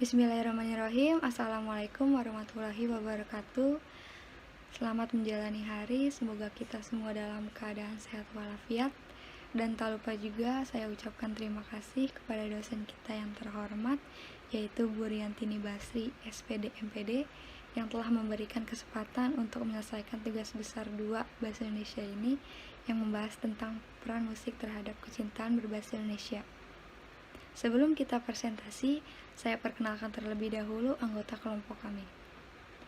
Bismillahirrahmanirrahim. Assalamualaikum warahmatullahi wabarakatuh. Selamat menjalani hari. Semoga kita semua dalam keadaan sehat walafiat. Dan tak lupa juga saya ucapkan terima kasih kepada dosen kita yang terhormat, yaitu Bu Riantini Basri, SPD MPD, yang telah memberikan kesempatan untuk menyelesaikan tugas besar 2 Bahasa Indonesia ini, yang membahas tentang peran musik terhadap kecintaan berbahasa Indonesia. Sebelum kita presentasi, saya perkenalkan terlebih dahulu anggota kelompok kami.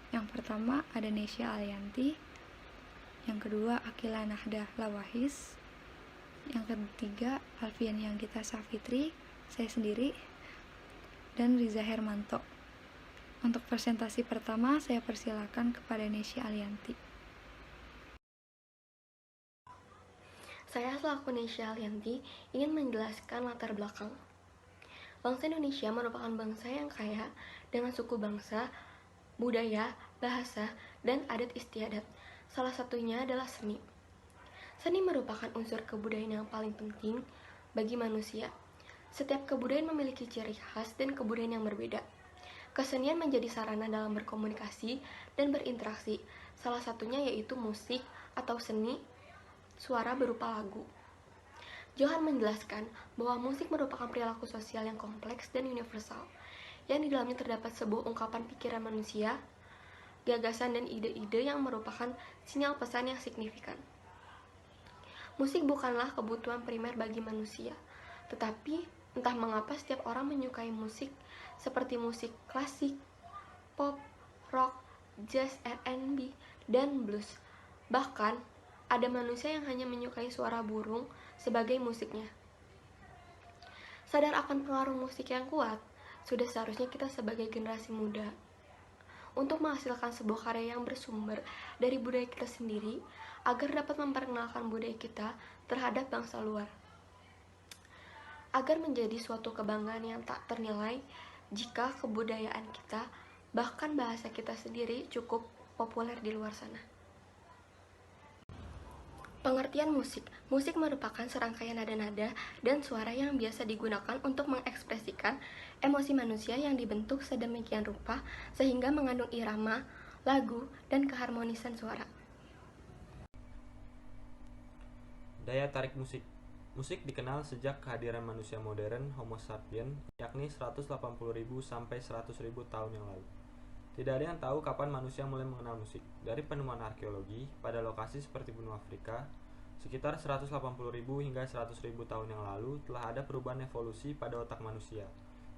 Yang pertama ada Nesya Alianti, yang kedua Akila Nahdah Lawahis, yang ketiga Alfian Yanggita Safitri, saya sendiri, dan Riza Hermanto. Untuk presentasi pertama, saya persilakan kepada Nesya Alianti. Saya selaku Nesya Alianti ingin menjelaskan latar belakang. Bangsa Indonesia merupakan bangsa yang kaya dengan suku bangsa, budaya, bahasa, dan adat istiadat. Salah satunya adalah seni. Seni merupakan unsur kebudayaan yang paling penting bagi manusia. Setiap kebudayaan memiliki ciri khas dan kebudayaan yang berbeda. Kesenian menjadi sarana dalam berkomunikasi dan berinteraksi. Salah satunya yaitu musik atau seni suara berupa lagu. Johan menjelaskan bahwa musik merupakan perilaku sosial yang kompleks dan universal, yang di dalamnya terdapat sebuah ungkapan pikiran manusia, gagasan dan ide-ide yang merupakan sinyal pesan yang signifikan. Musik bukanlah kebutuhan primer bagi manusia, tetapi entah mengapa setiap orang menyukai musik seperti musik klasik, pop, rock, jazz, R&B, dan blues. Bahkan, ada manusia yang hanya menyukai suara burung sebagai musiknya. Sadar akan pengaruh musik yang kuat, sudah seharusnya kita sebagai generasi muda untuk menghasilkan sebuah karya yang bersumber dari budaya kita sendiri agar dapat memperkenalkan budaya kita terhadap bangsa luar. Agar menjadi suatu kebanggaan yang tak ternilai jika kebudayaan kita, bahkan bahasa kita sendiri cukup populer di luar sana. Pengertian musik. Musik merupakan serangkaian nada-nada dan suara yang biasa digunakan untuk mengekspresikan emosi manusia yang dibentuk sedemikian rupa sehingga mengandung irama, lagu, dan keharmonisan suara. Daya tarik musik. Musik dikenal sejak kehadiran manusia modern Homo sapiens, yakni 180.000 sampai 100.000 tahun yang lalu. Tidak ada yang tahu kapan manusia mulai mengenal musik. Dari penemuan arkeologi pada lokasi seperti benua Afrika, sekitar 180.000 hingga 100.000 tahun yang lalu telah ada perubahan evolusi pada otak manusia.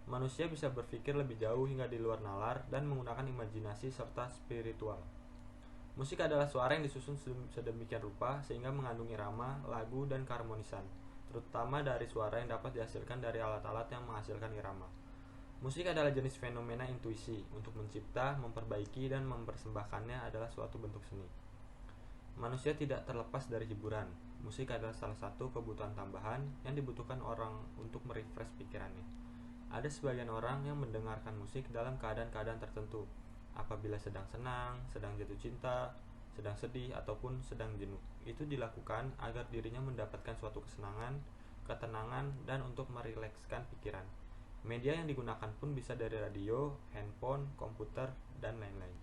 Manusia bisa berpikir lebih jauh hingga di luar nalar dan menggunakan imajinasi serta spiritual. Musik adalah suara yang disusun sedemikian rupa sehingga mengandung irama, lagu, dan keharmonisan, terutama dari suara yang dapat dihasilkan dari alat-alat yang menghasilkan irama. Musik adalah jenis fenomena intuisi. Untuk mencipta, memperbaiki, dan mempersembahkannya adalah suatu bentuk seni. Manusia tidak terlepas dari hiburan. Musik adalah salah satu kebutuhan tambahan yang dibutuhkan orang untuk merefresh pikirannya. Ada sebagian orang yang mendengarkan musik dalam keadaan-keadaan tertentu, apabila sedang senang, sedang jatuh cinta, sedang sedih, ataupun sedang jenuh. Itu dilakukan agar dirinya mendapatkan suatu kesenangan, ketenangan, dan untuk merilekskan pikiran. Media yang digunakan pun bisa dari radio, handphone, komputer, dan lain-lain.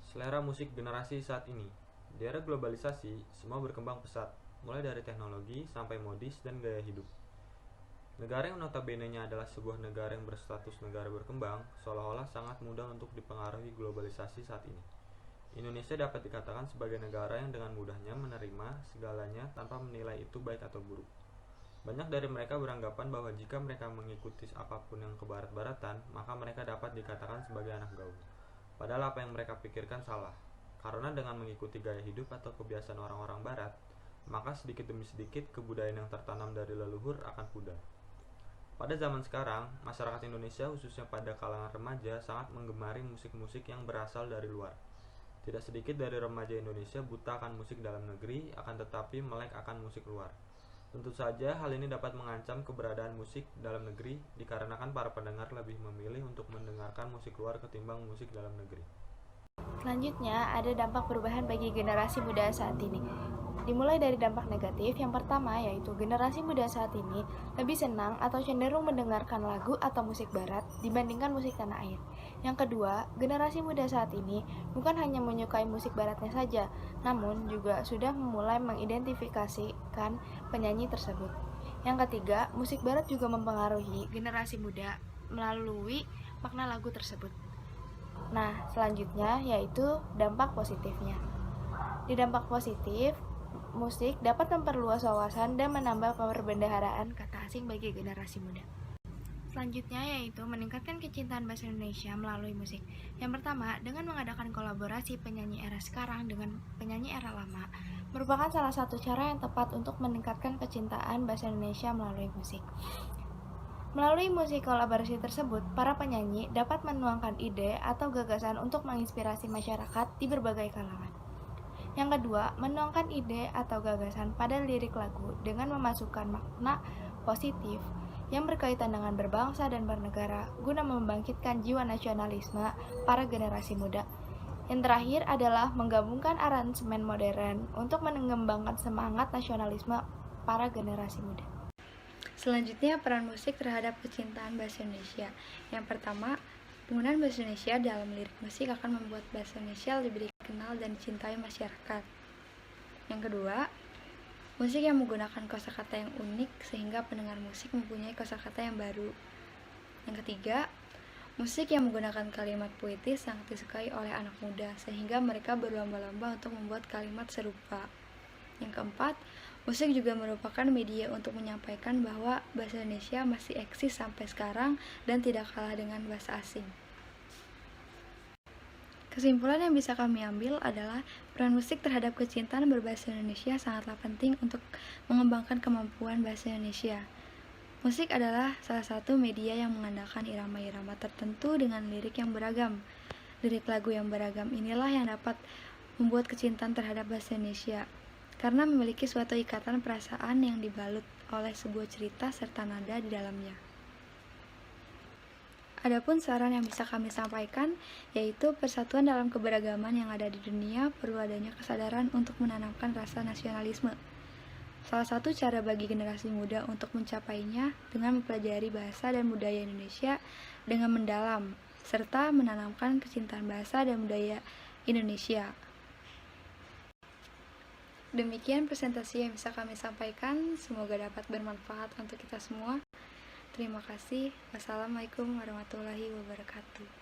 Selera musik generasi saat ini. Di era globalisasi, semua berkembang pesat, mulai dari teknologi sampai modis dan gaya hidup. Negara yang notabene-nya adalah sebuah negara yang berstatus negara berkembang, seolah-olah sangat mudah untuk dipengaruhi globalisasi saat ini. Indonesia dapat dikatakan sebagai negara yang dengan mudahnya menerima segalanya tanpa menilai itu baik atau buruk. Banyak dari mereka beranggapan bahwa jika mereka mengikuti apapun yang kebarat-baratan, maka mereka dapat dikatakan sebagai anak gaul. Padahal apa yang mereka pikirkan salah. Karena dengan mengikuti gaya hidup atau kebiasaan orang-orang barat, maka sedikit demi sedikit kebudayaan yang tertanam dari leluhur akan pudar. Pada zaman sekarang, masyarakat Indonesia khususnya pada kalangan remaja sangat menggemari musik-musik yang berasal dari luar. Tidak sedikit dari remaja Indonesia buta akan musik dalam negeri, akan tetapi melek akan musik luar. Tentu saja hal ini dapat mengancam keberadaan musik dalam negeri dikarenakan para pendengar lebih memilih untuk mendengarkan musik luar ketimbang musik dalam negeri. Selanjutnya, ada dampak perubahan bagi generasi muda saat ini. Dimulai dari dampak negatif, yang pertama yaitu generasi muda saat ini lebih senang atau cenderung mendengarkan lagu atau musik barat dibandingkan musik tanah air. Yang kedua, generasi muda saat ini bukan hanya menyukai musik baratnya saja, namun juga sudah memulai mengidentifikasikan penyanyi tersebut. Yang ketiga, musik barat juga mempengaruhi generasi muda melalui makna lagu tersebut. Nah, selanjutnya yaitu dampak positifnya. Di dampak positif, musik dapat memperluas wawasan dan menambah perbendaharaan kata asing bagi generasi muda. Selanjutnya yaitu meningkatkan kecintaan bahasa Indonesia melalui musik. Yang pertama, dengan mengadakan kolaborasi penyanyi era sekarang dengan penyanyi era lama, merupakan salah satu cara yang tepat untuk meningkatkan kecintaan bahasa Indonesia melalui musik. Melalui musik kolaborasi tersebut, para penyanyi dapat menuangkan ide atau gagasan untuk menginspirasi masyarakat di berbagai kalangan. Yang kedua, menuangkan ide atau gagasan pada lirik lagu dengan memasukkan makna positif yang berkaitan dengan berbangsa dan bernegara guna membangkitkan jiwa nasionalisme para generasi muda. Yang terakhir adalah menggabungkan aransemen modern untuk mengembangkan semangat nasionalisme para generasi muda. Selanjutnya, peran musik terhadap kecintaan bahasa Indonesia. Yang pertama, penggunaan bahasa Indonesia dalam lirik musik akan membuat bahasa Indonesia lebih dikenal dan dicintai masyarakat. Yang kedua, musik yang menggunakan kosakata yang unik sehingga pendengar musik mempunyai kosakata yang baru. Yang ketiga, musik yang menggunakan kalimat puitis sangat disukai oleh anak muda sehingga mereka berlomba-lomba untuk membuat kalimat serupa. Yang keempat, musik juga merupakan media untuk menyampaikan bahwa bahasa Indonesia masih eksis sampai sekarang dan tidak kalah dengan bahasa asing. Kesimpulan yang bisa kami ambil adalah peran musik terhadap kecintaan berbahasa Indonesia sangatlah penting untuk mengembangkan kemampuan bahasa Indonesia. Musik adalah salah satu media yang mengandalkan irama-irama tertentu dengan lirik yang beragam. Lirik lagu yang beragam inilah yang dapat membuat kecintaan terhadap bahasa Indonesia, karena memiliki suatu ikatan perasaan yang dibalut oleh sebuah cerita serta nada di dalamnya. Adapun saran yang bisa kami sampaikan, yaitu persatuan dalam keberagaman yang ada di dunia perlu adanya kesadaran untuk menanamkan rasa nasionalisme. Salah satu cara bagi generasi muda untuk mencapainya dengan mempelajari bahasa dan budaya Indonesia dengan mendalam, serta menanamkan kecintaan bahasa dan budaya Indonesia. Demikian presentasi yang bisa kami sampaikan, semoga dapat bermanfaat untuk kita semua. Terima kasih. Wassalamualaikum warahmatullahi wabarakatuh.